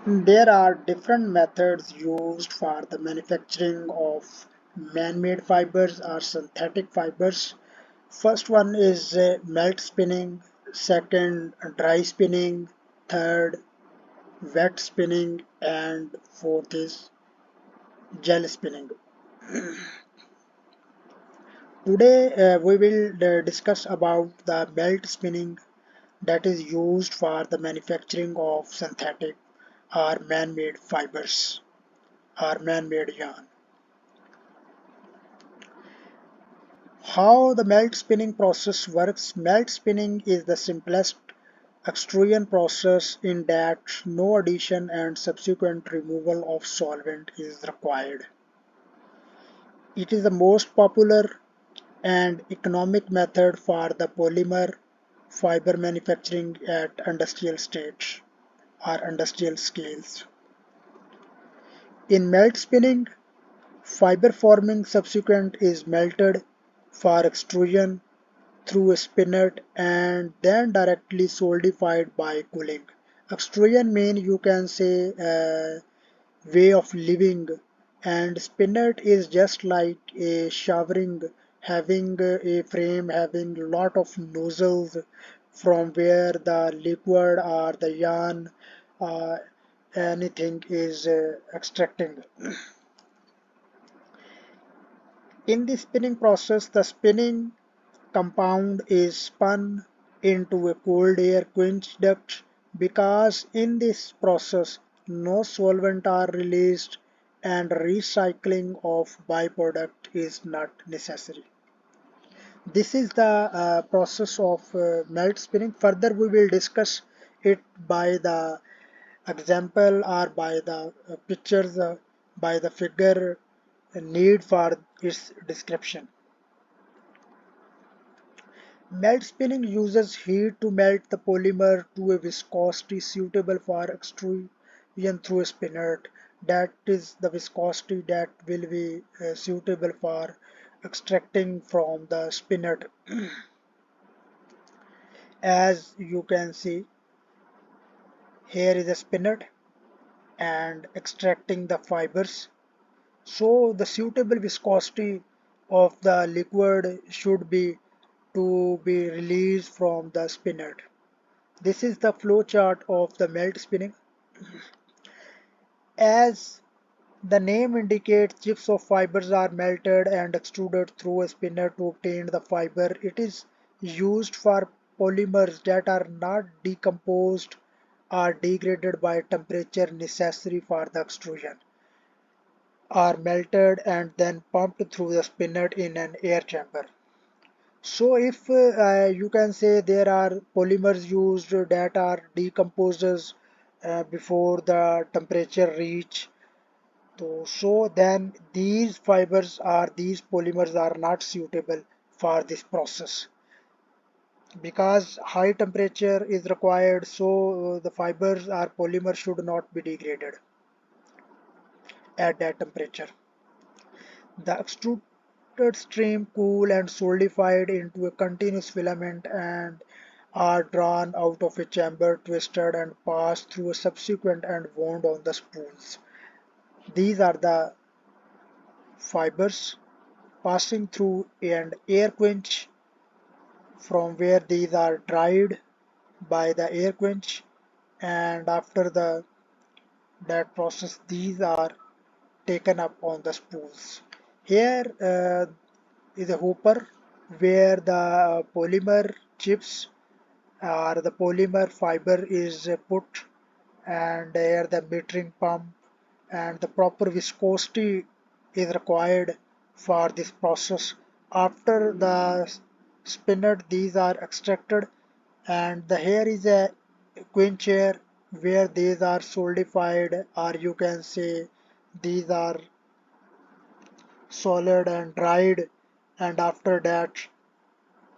There are different methods used for the manufacturing of man-made fibers or synthetic fibers. First one is melt spinning, second dry spinning, third wet spinning, and fourth is gel spinning. Today we will discuss about the melt spinning that is used for the manufacturing of synthetic or man-made fibers or man-made yarn. How the melt spinning process works. Melt spinning is the simplest extrusion process in that no addition and subsequent removal of solvent is required. It is the most popular and economic method for the polymer fiber manufacturing at industrial stage or industrial scales. In melt spinning, fiber forming subsequent is melted for extrusion through a spinneret and then directly solidified by cooling. Extrusion means you can say a way of living, and spinneret is just like a showering, having a frame having lot of nozzles from where the liquid or the yarn uh, anything is extracting. In the spinning process, the spinning compound is spun into a cold air quench duct because in this process no solvent are released and recycling of byproduct is not necessary. This is the process of melt spinning. Further we will discuss it by the example or by the pictures, by the figure need for its description. Melt spinning uses heat to melt the polymer to a viscosity suitable for extrusion through a spinneret. That is the viscosity that will be suitable for extracting from the spinneret. As you can see, here is a spinneret and extracting the fibers. So the suitable viscosity of the liquid should be to be released from the spinneret. This is the flow chart of the melt spinning. As the name indicates, chips of fibers are melted and extruded through a spinner to obtain the fiber. It is used for polymers that are not decomposed or degraded by temperature necessary for the extrusion, are melted and then pumped through the spinner in an air chamber. So if you can say there are polymers used that are decomposed before the temperature reach, so then these polymers are not suitable for this process because high temperature is required, so the fibers or polymers should not be degraded at that temperature. The extruded stream cool and solidified into a continuous filament and are drawn out of a chamber, twisted and passed through a subsequent and wound on the spools. These are the fibers passing through an air quench from where these are dried by the air quench, and after that process these are taken up on the spools. Here is a hopper where the polymer chips or the polymer fiber is put, and here the metering pump and the proper viscosity is required for this process. After the spinneret these are extracted, and the here is a quencher where these are solidified, or you can say these are solid and dried, and after that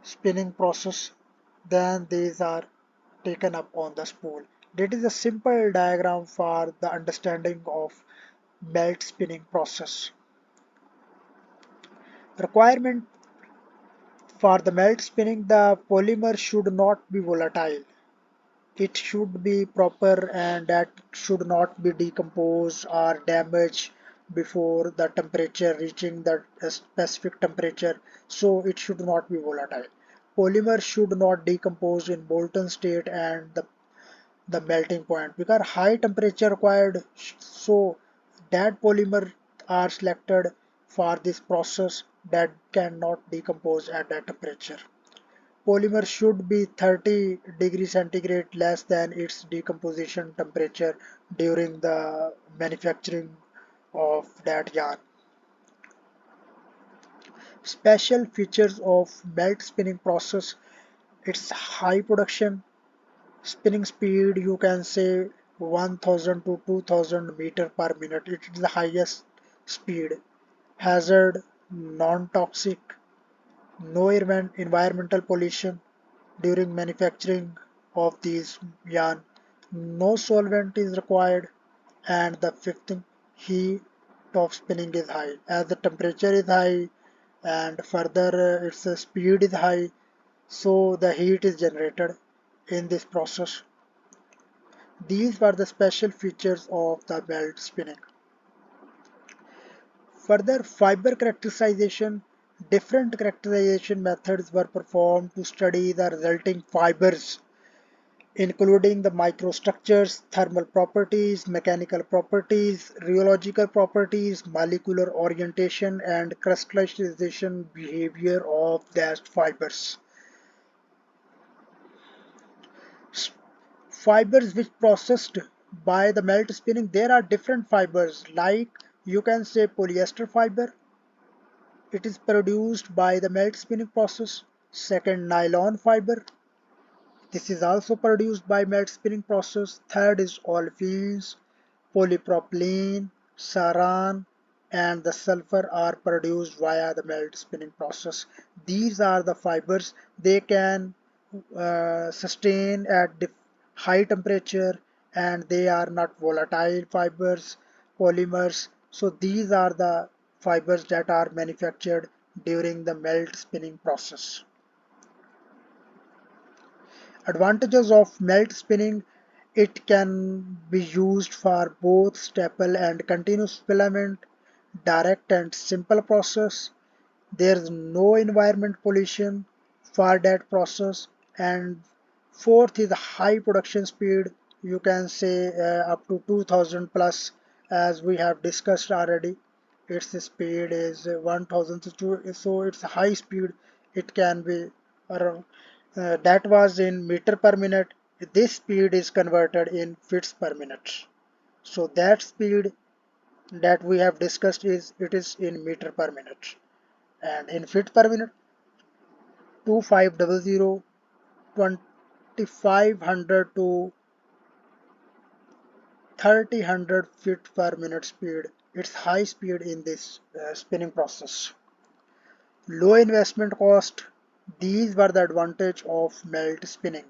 spinning process then these are taken up on the spool. That is a simple diagram for the understanding of melt spinning process. Requirement for the melt spinning: the polymer should not be volatile. It should be proper and that should not be decomposed or damaged before the temperature reaching the specific temperature, so it should not be volatile. Polymer should not decompose in molten state and the melting point because high temperature required, so that polymer are selected for this process that cannot decompose at that temperature. Polymer should be 30 degrees centigrade less than its decomposition temperature during the manufacturing of that yarn. Special features of melt spinning process: its high production spinning speed, you can say 1000 to 2000 meter per minute. It is the highest speed. Hazard, non-toxic, no environmental pollution during manufacturing of these yarn. No solvent is required, and the fifth thing, heat of spinning is high. As the temperature is high and further its speed is high, so the heat is generated in this process. These were the special features of the belt spinning. Further, fiber characterization. Different characterization methods were performed to study the resulting fibers, including the microstructures, thermal properties, mechanical properties, rheological properties, molecular orientation, and crystallization behavior of these fibers. Fibers which processed by the melt spinning, there are different fibers like you can say polyester fiber, it is produced by the melt spinning process. Second, nylon fiber, this is also produced by melt spinning process. Third is olefins, polypropylene, saran, and the sulfur are produced via the melt spinning process. These are the fibers. They can sustain at high temperature and they are not volatile fibers, polymers. So these are the fibers that are manufactured during the melt spinning process. Advantages of melt spinning: it can be used for both staple and continuous filament, direct and simple process. There is no environment pollution for that process. And fourth is high production speed. You can say up to 2000 plus, as we have discussed already. Its speed is 1000 to 2, so it's high speed. It can be around that was in meter per minute. This speed is converted in fits per minute. So that speed that we have discussed is it is in meter per minute, and in feet per minute 2500 2500 to 3000 feet per minute speed. It's high speed in this spinning process. Low investment cost. These were the advantage of melt spinning.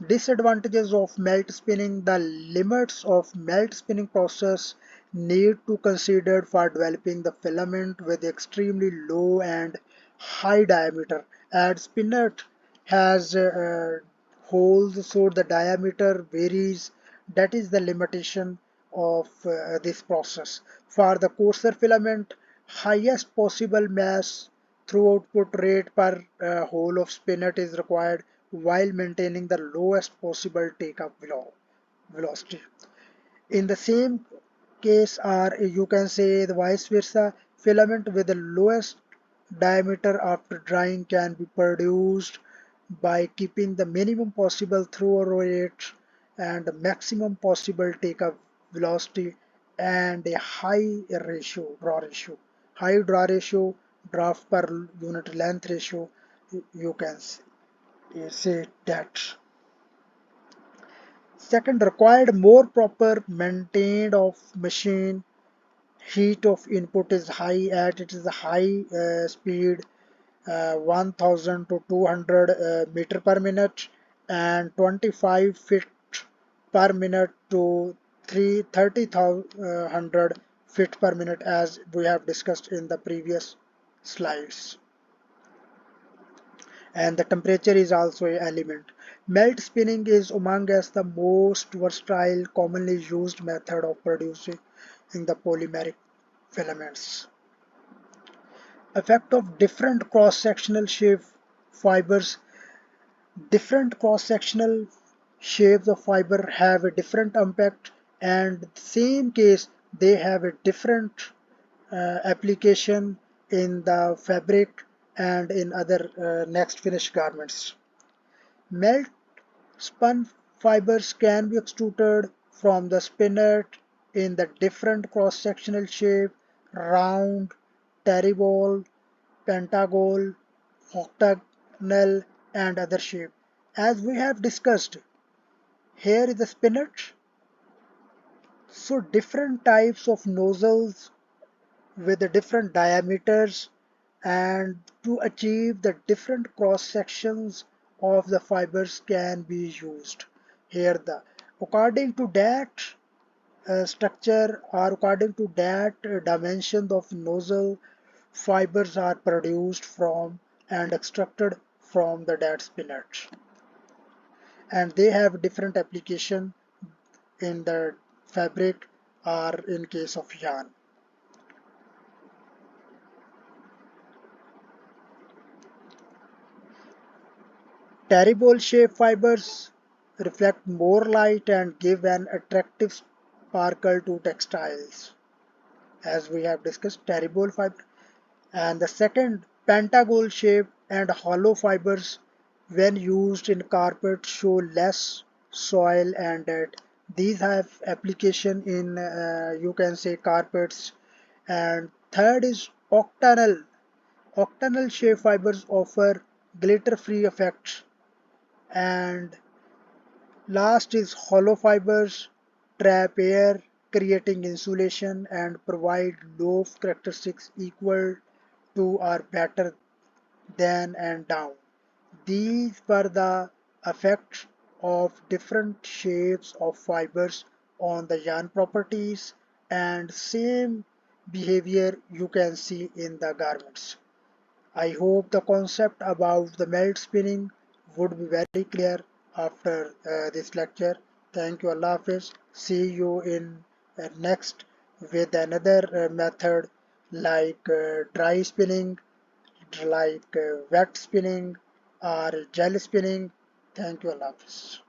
Disadvantages of melt spinning: the limits of melt spinning process need to considered for developing the filament with extremely low and high diameter. As Spinneret has holes, so the diameter varies. That is the limitation of this process. For the coarser filament, highest possible mass throughput rate per hole of spinet is required while maintaining the lowest possible take-up velocity. In the same case, or you can say the vice versa, filament with the lowest diameter after drying can be produced by keeping the minimum possible throw rate and the maximum possible take-up velocity and a high draw ratio, draft per unit length ratio. You can say that. Second, required more proper maintained of machine. Heat of input is high at it is a high speed 1000 to 200 meter per minute and 25 feet per minute to 30,000 feet per minute, as we have discussed in the previous slides. and the temperature is also an element. Melt spinning is among us the most versatile, commonly used method of producing the polymeric filaments. Effect of different cross-sectional shape fibers. Different cross-sectional shapes of fiber have a different impact, and same case they have a different application in the fabric and in other next finished garments. Melt spun fibers can be extruded from the spinneret in the different cross-sectional shape: round, terrible, pentagonal, octagonal, and other shape. As we have discussed, here is the spinneret. So different types of nozzles with the different diameters, and to achieve the different cross sections of the fibers can be used. Here the according to that structure, or according to that dimension of nozzle, fibers are produced from and extracted from the that spinneret, and they have different application in the fabric or in case of yarn. Terrible shape fibers reflect more light and give an attractive sparkle to textiles, as we have discussed. Terrible fiber, and the second, pentagonal shape and hollow fibers when used in carpet show less soil and dirt. These have application in you can say carpets. And third is octanol. Octanol shape fibers offer glitter-free effects. And last is hollow fibers trap air, creating insulation and provide low characteristics equal to or better than and down. These were the effects of different shapes of fibers on the yarn properties, and same behavior you can see in the garments. I hope the concept about the melt spinning would be very clear after this lecture. Thank you, Allah Hafiz. See you in next with another method like dry spinning, like wet spinning or gel spinning. Thank you, Allah Hafiz.